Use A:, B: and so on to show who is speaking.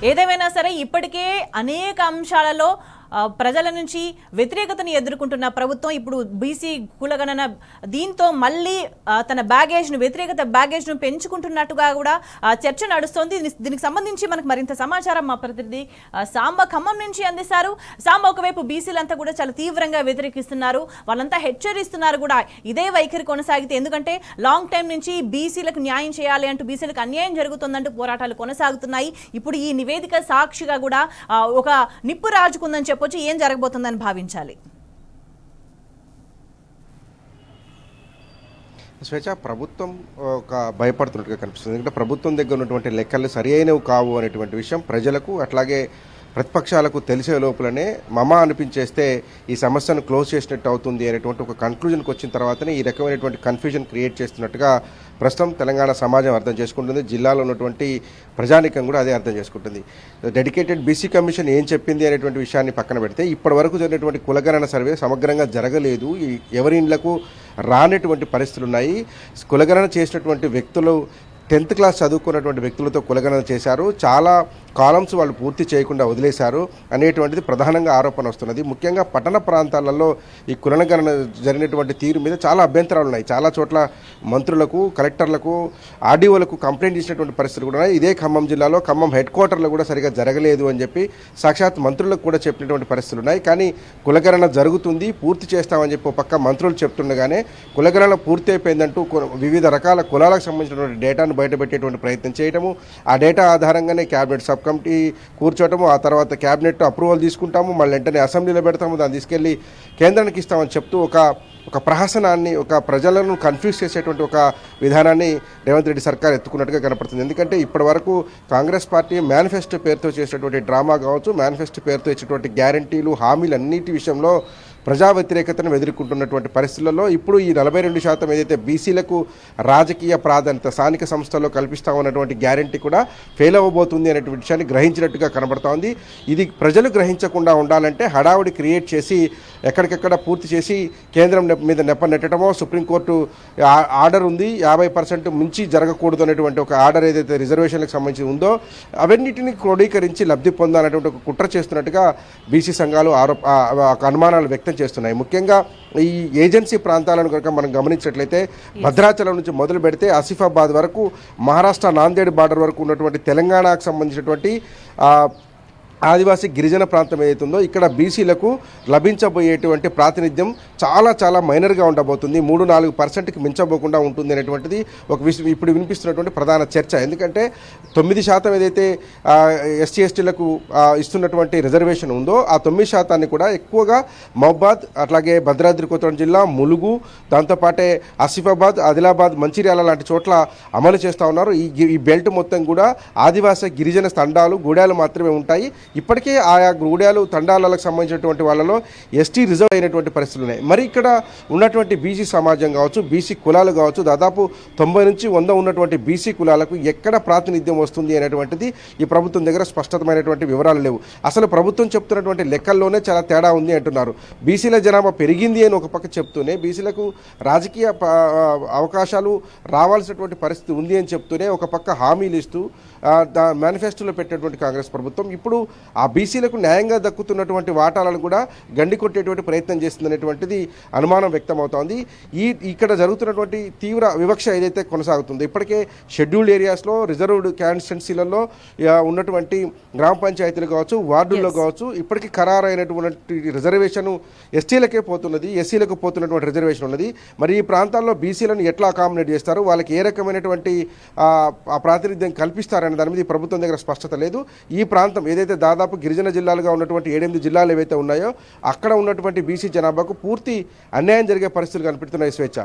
A: ఏదేమైనా సరే ఇప్పటికే అనేక అంశాలలో ప్రజల నుంచి వ్యతిరేకతను ఎదుర్కొంటున్న ప్రభుత్వం ఇప్పుడు బీసీ కులగణన దీంతో మళ్ళీ తన వ్యతిరేకత బ్యాగేజ్ను పెంచుకుంటున్నట్టుగా కూడా చర్చ నడుస్తోంది. దీనికి సంబంధించి మనకు మరింత సమాచారం మా ప్రతినిధి సాంబ ఖమ్మం నుంచి అందిస్తారు. సాంబ, ఒకవైపు బీసీలంతా కూడా చాలా తీవ్రంగా వ్యతిరేకిస్తున్నారు, వాళ్ళంతా హెచ్చరిస్తున్నారు కూడా ఇదే వైఖరి కొనసాగితే, ఎందుకంటే లాంగ్ టైం నుంచి బీసీలకు న్యాయం చేయాలి అంటూ, బీసీలకు అన్యాయం జరుగుతుందంటూ పోరాటాలు కొనసాగుతున్నాయి. ఇప్పుడు ఈ నివేదిక సాక్షిగా కూడా ఒక నిప్పు రాజుకుందని చెప్పొచ్చు. ఏం జరగబోతుందని భావించాలి?
B: స్వేచ్ఛ ప్రభుత్వం ఒక భయపడుతున్నట్టుగా కనిపిస్తుంది. ఎందుకంటే ప్రభుత్వం దగ్గర ఉన్నటువంటి లెక్కలు సరి అయినవి కావు అనేటువంటి విషయం ప్రజలకు అట్లాగే ప్రతిపక్షాలకు తెలిసే లోపలనే మమ అనిపించేస్తే ఈ సమస్యను క్లోజ్ చేసినట్టు అవుతుంది అనేటువంటి ఒక కన్క్లూజన్కి వచ్చిన తర్వాతనే ఈ రకమైనటువంటి కన్ఫ్యూజన్ క్రియేట్ చేస్తున్నట్టుగా ప్రస్తుతం తెలంగాణ సమాజం అర్థం చేసుకుంటుంది. జిల్లాలో ఉన్నటువంటి ప్రజానికం కూడా అదే అర్థం చేసుకుంటుంది. డెడికేటెడ్ బీసీ కమిషన్ ఏం చెప్పింది అనేటువంటి విషయాన్ని పక్కన పెడితే ఇప్పటి వరకు జరిగినటువంటి కులగణన సర్వే సమగ్రంగా జరగలేదు. ఎవరి ఇండ్లకు రానటువంటి పరిస్థితులు ఉన్నాయి. కులగణన చేసినటువంటి వ్యక్తులు 10th క్లాస్ చదువుకున్నటువంటి వ్యక్తులతో కులగణన చేశారు, చాలా కాలమ్స్ వాళ్ళు పూర్తి చేయకుండా వదిలేశారు అనేటువంటిది ప్రధానంగా ఆరోపణ వస్తున్నది. ముఖ్యంగా పట్టణ ప్రాంతాలలో ఈ కులగణన జరిగినటువంటి తీరు మీద చాలా అభ్యంతరాలు ఉన్నాయి. చాలా చోట్ల మంత్రులకు, కలెక్టర్లకు, ఆర్డీఓలకు కంప్లైంట్ చేసినటువంటి పరిస్థితులు కూడా ఉన్నాయి. ఇదే ఖమ్మం జిల్లాలో ఖమ్మం హెడ్ క్వార్టర్లో కూడా సరిగా జరగలేదు అని చెప్పి సాక్షాత్ మంత్రులకు కూడా చెప్పినటువంటి పరిస్థితులు ఉన్నాయి. కానీ కులగణన జరుగుతుంది, పూర్తి చేస్తామని చెప్పి ఒక పక్క మంత్రులు చెప్తుండగానే కులగణన పూర్తి అయిపోయిందంటూ వివిధ రకాల కులాలకు సంబంధించినటువంటి డేటాను బయటపెట్టేటువంటి ప్రయత్నం చేయటము, ఆ డేటా ఆధారంగానే క్యాబినెట్ సబ్ కమిటీ కూర్చోవటము, ఆ తర్వాత క్యాబినెట్ అప్రూవల్ తీసుకుంటాము, మళ్ళీ వెంటనే అసెంబ్లీలో పెడతాము, దాన్ని తీసుకెళ్లి కేంద్రానికి ఇస్తామని చెప్తూ ఒక ప్రహసనాన్ని, ఒక ప్రజలను కన్ఫ్యూజ్ చేసేటువంటి ఒక విధానాన్ని రేవంత్ రెడ్డి సర్కార్ ఎత్తుకున్నట్టుగా కనపడుతుంది. ఎందుకంటే ఇప్పటి వరకు కాంగ్రెస్ పార్టీ మేనిఫెస్టో పేరుతో చేసినటువంటి డ్రామా కావచ్చు, మేనిఫెస్టో పేరుతో ఇచ్చినటువంటి గ్యారంటీలు, హామీలు అన్నిటి విషయంలో ప్రజా వ్యతిరేకతను ఎదుర్కొంటున్నటువంటి పరిస్థితులలో ఇప్పుడు ఈ 42% ఏదైతే బీసీలకు రాజకీయ ప్రాధాన్యత స్థానిక సంస్థల్లో కల్పిస్తామన్నటువంటి గ్యారంటీ కూడా ఫెయిల్ అవ్వబోతుంది అనేటువంటి విషయాన్ని గ్రహించినట్టుగా కనబడుతోంది. ఇది ప్రజలు గ్రహించకుండా ఉండాలంటే హడావుడి క్రియేట్ చేసి ఎక్కడికెక్కడ పూర్తి చేసి కేంద్రం మీద నెట్టడమో, సుప్రీంకోర్టు ఆర్డర్ ఉంది 50% మించి జరగకూడదు అనేటువంటి ఒక ఆర్డర్ ఏదైతే రిజర్వేషన్లకు సంబంధించి ఉందో అవన్నిటిని క్రోడీకరించి లబ్ధి పొందాలనేటువంటి ఒక కుట్ర చేస్తున్నట్టుగా బీసీ సంఘాలు అనుమానాలు వ్యక్తం చేస్తున్నాయి. ముఖ్యంగా ఈ ఏజెన్సీ ప్రాంతాలను కనుక మనం గమనించినట్లయితే భద్రాచలం నుంచి మొదలు పెడితే ఆసిఫాబాద్ వరకు, మహారాష్ట్ర నాందేడ్ బార్డర్ వరకు ఉన్నటువంటి తెలంగాణకు సంబంధించినటువంటి ఆదివాసీ గిరిజన ప్రాంతం ఏదైతుందో ఇక్కడ బీసీలకు లభించబోయేటువంటి ప్రాతినిధ్యం చాలా చాలా మైనర్గా ఉండబోతుంది. 3-4%కి మించబోకుండా ఉంటుంది అనేటువంటిది ఒక ఇప్పుడు వినిపిస్తున్నటువంటి ప్రధాన చర్చ. ఎందుకంటే 9% ఏదైతే ఎస్సీ ఎస్టీలకు ఇస్తున్నటువంటి రిజర్వేషన్ ఉందో ఆ 9% కూడా ఎక్కువగా మహబాద్, అట్లాగే భద్రాద్రి కొత్తగూడెం జిల్లా, ములుగు, దాంతోపాటే ఆసిఫాబాద్, ఆదిలాబాద్, మంచిర్యాల లాంటి చోట్ల అమలు చేస్తూ ఉన్నారు. ఈ బెల్ట్ మొత్తం కూడా ఆదివాసీ గిరిజన తండాలు, గూడాలు మాత్రమే ఉంటాయి. ఇప్పటికే ఆయా గూడాలు, తండాలకు సంబంధించినటువంటి వాళ్ళలో ఎస్టీ రిజర్వ్ అయినటువంటి పరిస్థితులు ఉన్నాయి. మరి ఇక్కడ ఉన్నటువంటి బీసీ సమాజం కావచ్చు, బీసీ కులాలు కావచ్చు, దాదాపు 90 నుంచి 100 ఉన్నటువంటి బీసీ కులాలకు ఎక్కడ ప్రాతినిధ్యం వస్తుంది అనేటువంటిది ఈ ప్రభుత్వం దగ్గర స్పష్టతమైనటువంటి వివరాలు లేవు. అసలు ప్రభుత్వం చెప్తున్నటువంటి లెక్కల్లోనే చాలా తేడా ఉంది అంటున్నారు. బీసీల జనాభా పెరిగింది అని ఒక పక్క చెప్తూనే, బీసీలకు రాజకీయ అవకాశాలు రావాల్సినటువంటి పరిస్థితి ఉంది అని చెప్తూనే ఒక పక్క హామీలు ఇస్తూ మేనిఫెస్టోలో పెట్టేటువంటి కాంగ్రెస్ ప్రభుత్వం ఇప్పుడు ఆ బీసీలకు న్యాయంగా దక్కుతున్నటువంటి వాటాలను కూడా గండి కొట్టేటువంటి ప్రయత్నం చేస్తుందనేటువంటిది అనుమానం వ్యక్తమవుతోంది. ఇక్కడ జరుగుతున్నటువంటి తీవ్ర వివక్ష ఏదైతే కొనసాగుతుందో, ఇప్పటికే షెడ్యూల్డ్ ఏరియాస్లో, రిజర్వ్డ్ కాన్స్టిట్యున్సీలలో ఉన్నటువంటి గ్రామ పంచాయతీలు కావచ్చు, వార్డుల్లో కావచ్చు, ఇప్పటికీ ఖరారైనటువంటి రిజర్వేషన్ ఎస్టీలకే పోతున్నది, ఎస్సీలకు పోతున్నటువంటి రిజర్వేషన్ ఉన్నది. మరి ఈ ప్రాంతాల్లో బీసీలను ఎట్లా అకామిడేట్ చేస్తారు, వాళ్ళకి ఏ రకమైనటువంటి ప్రాతినిధ్యం కల్పిస్తారనే దాని మీద ఈ ప్రభుత్వం దగ్గర స్పష్టత లేదు. ఈ ప్రాంతం ఏదైతే దాదాపు గిరిజన జిల్లాలుగా ఉన్నటువంటి 7-8 జిల్లాలు ఏవైతే ఉన్నాయో అక్కడ ఉన్నటువంటి బీసీ జనాభాకు పూర్తి అన్యాయం జరిగే పరిస్థితులు కనిపిస్తున్నాయి. స్వేచ్ఛ.